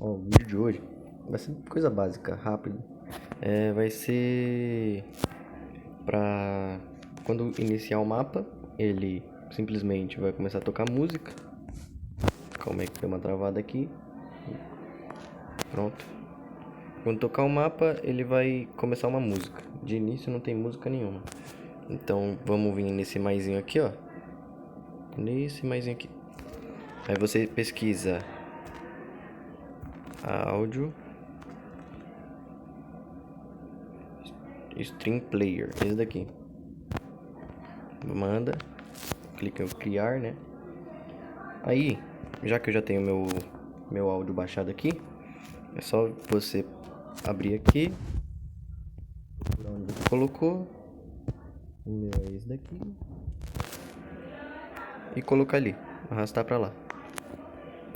Ó, o vídeo de hoje vai ser coisa básica, rápido. Vai ser pra quando iniciar o mapa, ele simplesmente vai começar a tocar música. Calma aí que deu uma travada aqui. Pronto. Quando tocar o mapa, ele vai começar uma música. De início não tem música nenhuma. Então vamos vir nesse maisinho aqui, ó. Nesse maisinho aqui. Aí você pesquisa áudio Stream Player, esse daqui. Manda, clica em criar, né? Aí, já que eu já tenho meu áudio baixado aqui, é só você abrir aqui, procurar onde você colocou. O meu é esse daqui. E colocar ali, arrastar pra lá.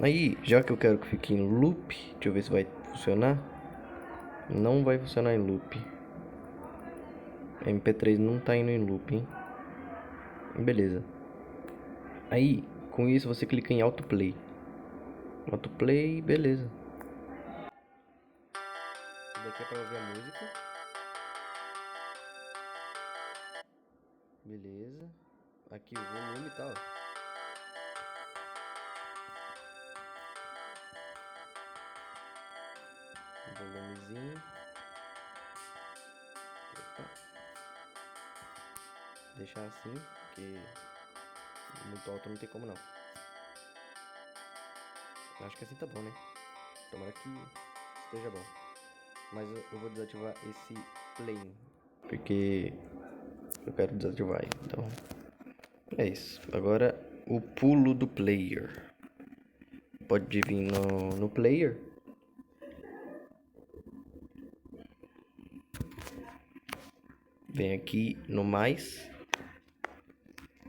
Aí, já que eu quero que fique em loop, deixa eu ver se vai funcionar. Não vai funcionar em loop. MP3 não tá indo em loop, hein? Beleza. Aí, com isso você clica em autoplay. Autoplay, beleza. Isso daqui é pra ouvir a música. Beleza. Aqui o volume tá, ó. O volumezinho. Opa. Deixar assim, porque muito alto não tem como não. Acho que assim tá bom, né? Tomara que esteja bom. Mas eu vou desativar esse play, porque eu quero desativar, então é isso. Agora o pulo do player. Pode vir no player. Vem aqui no mais.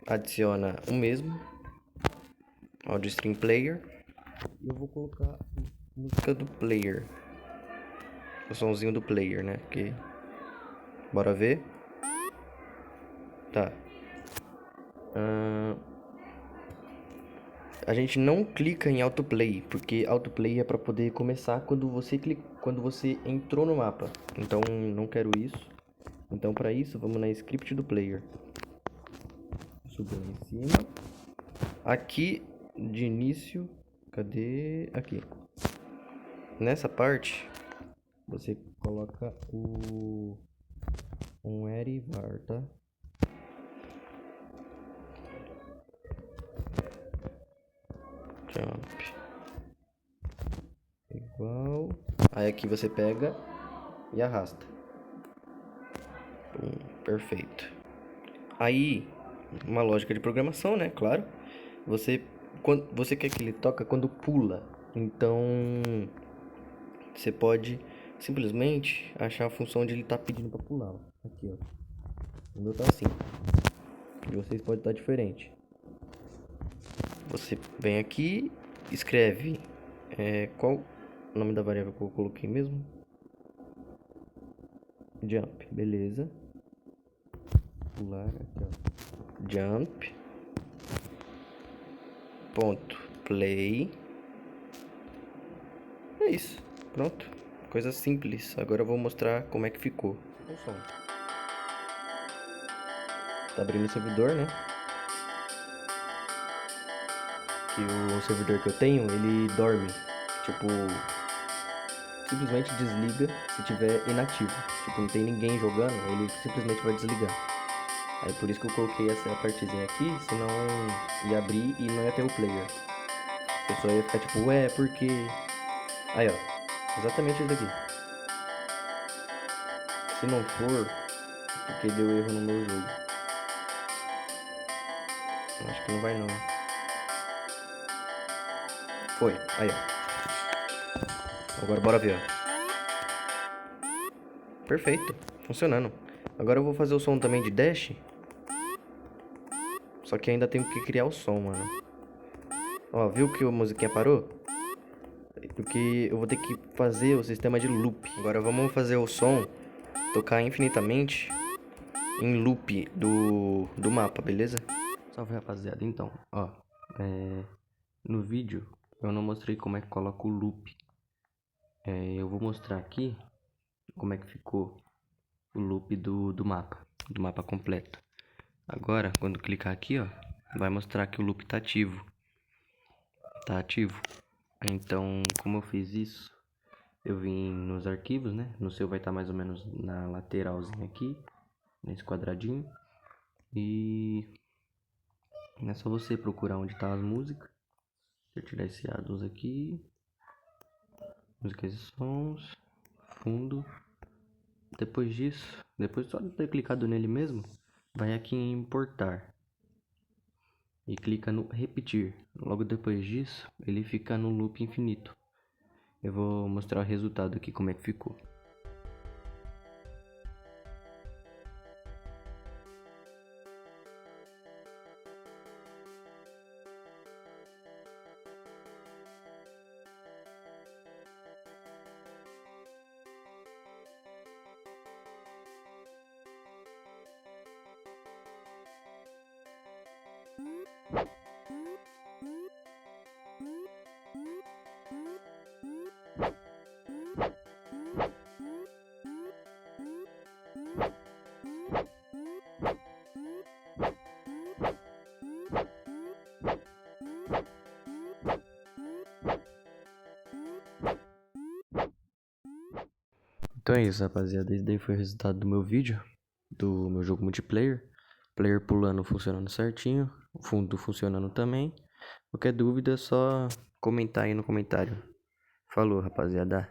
Adiciona o mesmo. Audio Stream Player. E eu vou colocar a música do player. O somzinho do player, né? Porque... Bora ver. Tá. A gente não clica em autoplay, porque autoplay é para poder começar quando você entrou no mapa. Então não quero isso. Então para isso vamos na script do player. Subir em cima. Aqui de início, cadê? Aqui. Nessa parte você coloca um var, tá? Jump igual. Aí aqui você pega e arrasta. Perfeito. Aí, uma lógica de programação, né? Claro. Você quer que ele toca quando pula. Então, você pode simplesmente achar a função onde ele tá pedindo pra pular. Aqui, ó. O meu tá assim. E vocês podem estar diferente. Você vem aqui, escreve qual o nome da variável que eu coloquei mesmo? Jump, beleza. Pular aqui, ó. Jump. Ponto play. É isso, pronto. Coisa simples. Agora eu vou mostrar como é que ficou o som. Tá abrindo o servidor, né? Que o servidor que eu tenho, ele dorme. Tipo, simplesmente desliga se tiver inativo. Tipo, não tem ninguém jogando, ele simplesmente vai desligar. Aí por isso que eu coloquei essa partezinha aqui, senão ia abrir e não ia ter o player. A pessoa ia ficar tipo, ué, por quê? Aí ó, exatamente isso daqui. Se não for, porque deu erro no meu jogo. Acho que não vai não. Foi, aí ó. Agora bora ver, ó. Perfeito, funcionando. Agora eu vou fazer o som também de dash. Só que ainda tenho que criar o som, mano. Ó, viu que a musiquinha parou? Porque eu vou ter que fazer o sistema de loop. Agora vamos fazer o som tocar infinitamente em loop do mapa, beleza? Salve, rapaziada. Então, ó, no vídeo eu não mostrei como é que coloca o loop. Eu vou mostrar aqui como é que ficou o loop do mapa completo. Agora, quando clicar aqui, ó, vai mostrar que o loop tá ativo. Tá ativo. Então, como eu fiz isso, eu vim nos arquivos, né? No seu vai estar mais ou menos na lateralzinha aqui, nesse quadradinho. E é só você procurar onde tá as músicas. Deixa eu tirar esse addons aqui. Músicas e sons. Fundo. Depois disso, depois só de ter clicado nele mesmo, vai aqui em importar. E clica no repetir. Logo depois disso, ele fica no loop infinito. Eu vou mostrar o resultado aqui, como é que ficou. Então é isso, rapaziada. Esse daí foi o resultado do meu vídeo, do meu jogo multiplayer. Player pulando, funcionando certinho. O fundo funcionando também. Qualquer dúvida é só comentar aí no comentário. Falou, rapaziada.